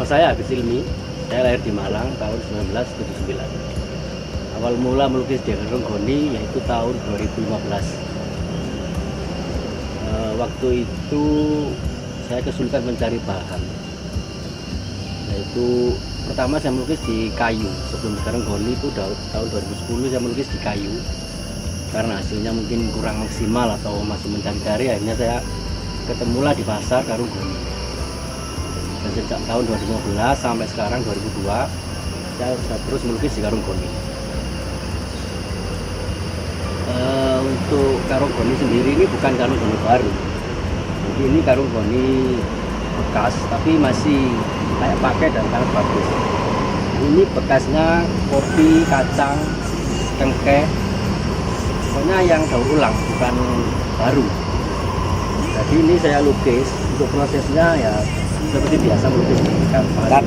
saya Agus Ilmi, saya lahir di Malang tahun 1979. Awal mula melukis di Karung Goni yaitu tahun 2015. Waktu itu saya kesulitan mencari bahan. Yaitu pertama saya melukis di kayu. Sebelum Karung Goni itu tahun 2010 saya melukis di kayu. Karena hasilnya mungkin kurang maksimal atau masih mencari-cari, akhirnya saya ketemulah di pasar Karung Goni. Dan sejak tahun 2015 sampai sekarang 2002 saya terus melukis di Karung Goni. Untuk Karung Goni sendiri ini bukan Karung Goni baru, jadi ini Karung Goni bekas tapi masih kayak pakai dan sangat bagus. Ini bekasnya kopi, kacang, cengkeh, pokoknya yang daur ulang, bukan baru. Jadi ini saya lukis, untuk prosesnya ya seperti biasa melukis di kanvas.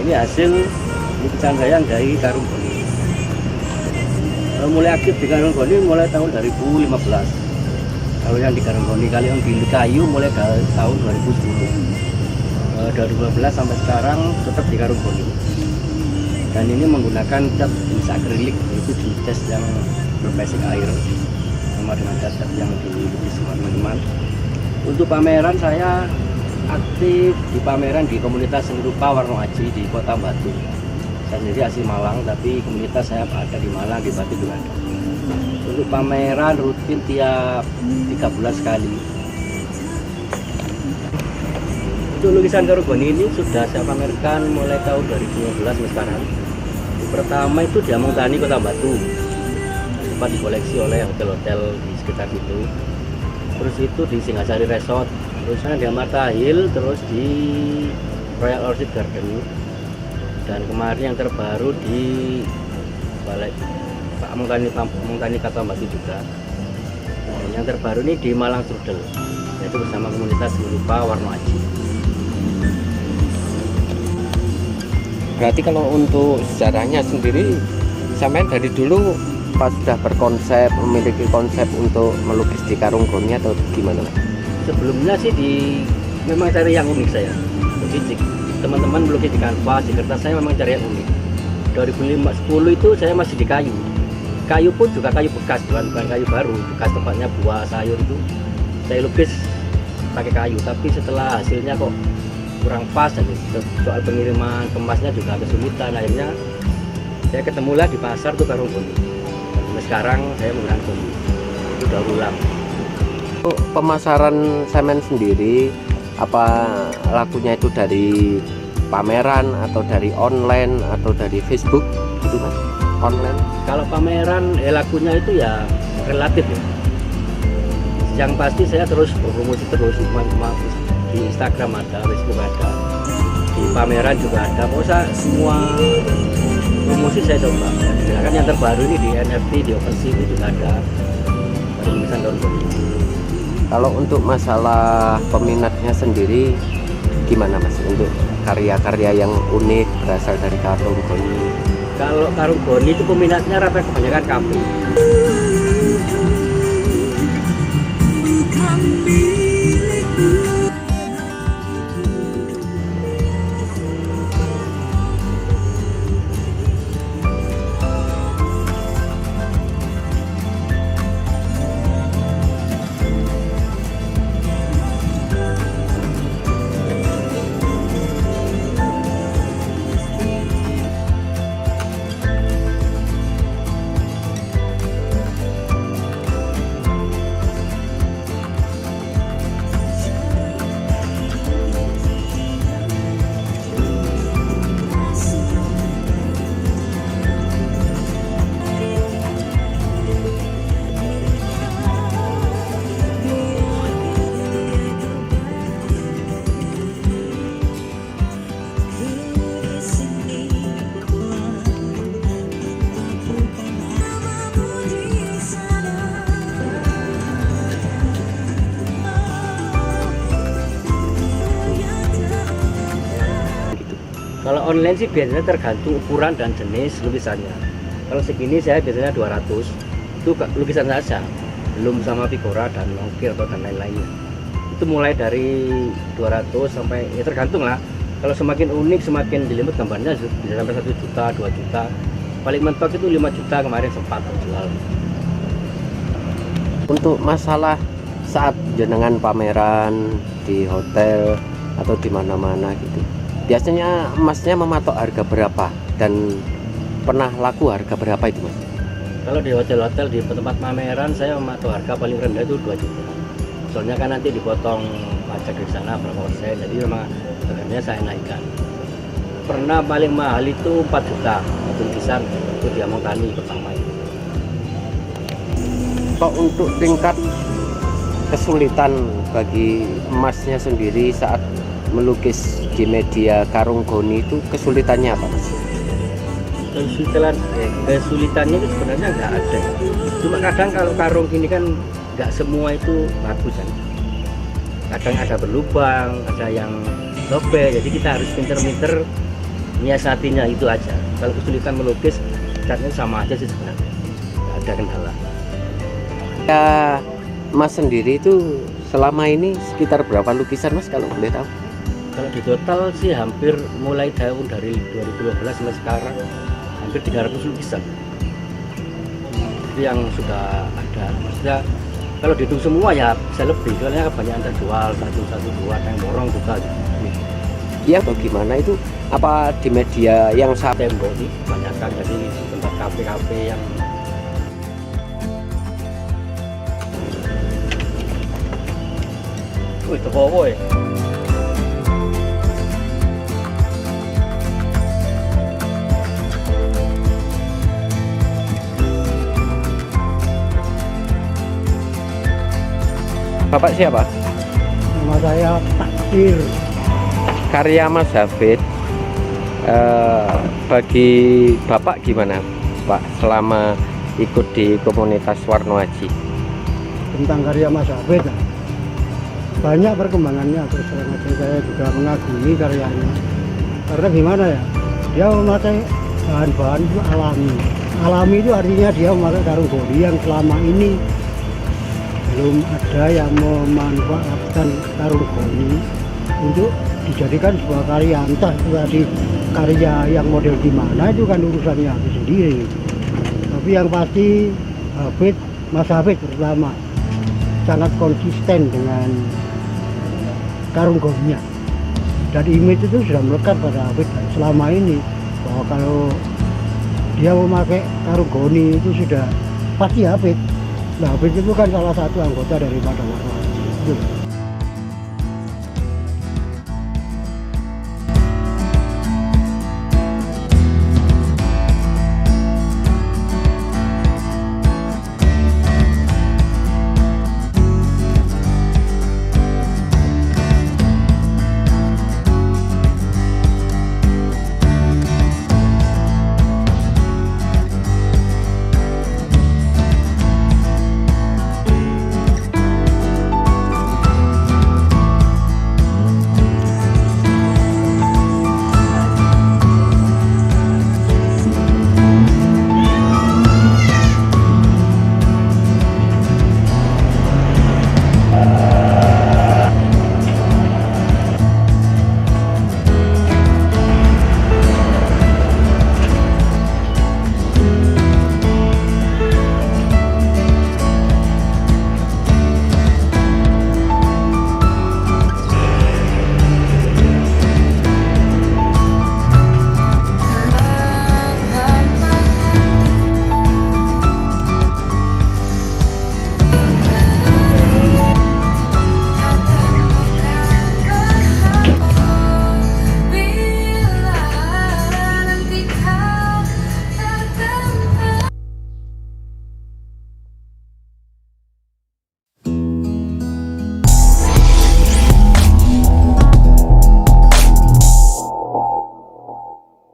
Ini hasil lukisan saya yang dari Karung Goni. Mulai aktif di Karung Goni mulai tahun 2015. Kalau yang di Karung Goni, kalau yang di kayu mulai dari tahun 2010. 2015 sampai sekarang tetap di Karung Goni. Dan ini menggunakan cat jenis akrilik, yaitu jenis cat yang berbasik air, sama dengan cat yang dilukis sama teman-teman. Untuk pameran saya aktif di pameran di komunitas seni rupa Warna Aji di Kota Batu. Saya sendiri asli Malang, tapi komunitas saya ada di Malang, di Batu juga ada. Untuk pameran rutin tiap 3 bulan sekali. Untuk lukisan Karung Goni ini sudah saya pamerkan mulai tahun 2015 sampai sekarang. Pertama itu di Among Tani, Kota Batu, sempat dikoleksi oleh hotel-hotel di sekitar situ. Terus itu di Singhasari Resort, terusnya di Amarta Hill, terus di Royal Orchid Garden, dan kemarin yang terbaru di Balai Among Tani Kota Batu juga. Dan yang terbaru ini di Malang Strudel, yaitu bersama komunitas seni rupa Warna Aji. Berarti kalau untuk sejarahnya sendiri, sampean dari dulu pas sudah berkonsep, memiliki konsep untuk melukis di Karung Goni atau gimana? Sebelumnya sih memang cari yang unik saya. Jadi teman-teman melukis di kanvas, di kertas, saya memang cari yang unik. 2010 itu saya masih di kayu. Kayu pun juga kayu bekas, bukan kayu baru, bekas tempatnya buah sayur itu. Saya lukis pakai kayu, tapi setelah hasilnya kok kurang pas, soal pengiriman kemasnya juga kesulitan. Akhirnya saya ketemulah di pasar tuh Karung Goni. Sekarang saya menggunakan Goni, itu daur ulang. Pemasaran semen sendiri, apa lakunya itu dari pameran atau dari online atau dari Facebook gitu Mas? Online? Kalau pameran lakunya itu ya relatif ya. Yang pasti saya terus promosi terus di Instagram ada, Facebook ada, di pameran juga ada. Pokoknya semua promosi saya coba. Kan yang terbaru ini di NFT, di OpenSea itu juga ada tulisan Karung Goni. Kalau untuk masalah peminatnya sendiri gimana Mas untuk karya-karya yang unik berasal dari Karung Goni? Kalau Karung Goni itu peminatnya rata kebanyakan kafe. Kalau online sih biasanya tergantung ukuran dan jenis lukisannya. Kalau segini saya biasanya 200, itu lukisan saja, belum sama figura dan longkir atau dan lain-lainnya. itu mulai dari 200 sampai ya tergantung lah. Kalau semakin unik, semakin jelimet gambarnya bisa sampai 1 juta, 2 juta. Paling mentok itu 5 juta kemarin sempat terjual. Untuk masalah saat jenengan pameran di hotel atau di mana-mana gitu, biasanya Masnya mematok harga berapa dan pernah laku harga berapa itu Mas? Kalau di hotel-hotel di tempat pameran saya mematok harga paling rendah itu 2 juta. Soalnya kan nanti dipotong pajak di sana berapa persen, jadi memang harganya saya naikkan. Pernah paling mahal itu 4 juta satu lukisan, itu di Among Tani pertama itu. Kok untuk tingkat kesulitan bagi Masnya sendiri saat melukis di media karung goni itu kesulitannya apa Mas? Kesulitannya itu sebenarnya nggak ada. Cuma kadang kalau karung gini kan nggak semua itu bagus kan. Kadang ada berlubang, ada yang sobek, jadi kita harus pinter-pinter nyiasatinya itu aja. Kalau kesulitan melukis, catnya sama aja sih sebenarnya, nggak ada kendala. Ya, Mas sendiri itu selama ini sekitar berapa lukisan Mas kalau boleh tahu? Kalau di total sih hampir mulai tahun dari 2012 sampai sekarang hampir 300 lukisan. Itu yang sudah ada. Maksudnya kalau dihitung semua ya bisa lebih, soalnya banyak yang terjual, satu dua, yang borong juga. Ya bagaimana itu? Apa di media yang Tembok ini banyak kan, jadi tempat kafe-kafe yang wih, terbawa ya. Bapak siapa? Nama saya Takdir. Karya Mas Hafid. Bagi Bapak gimana Pak selama ikut di komunitas Warno Aji? Tentang karya Mas Hafid banyak perkembangannya, terus terang aja saya juga mengagumi karyanya. Karena gimana ya, dia memakai bahan-bahan itu alami itu artinya dia memakai karung goni yang selama ini belum ada yang memanfaatkan karung goni untuk dijadikan sebuah karya. Entah itu tadi karya yang model gimana itu kan urusannya Hafid sendiri, tapi yang pasti Mas Hafid pertama sangat konsisten dengan karung goninya, dan image itu sudah melekat pada Hafid selama ini bahwa kalau dia memakai karung goni itu sudah pasti Hafid. Nah, Hafid itu kan salah satu anggota daripada Warno Aji.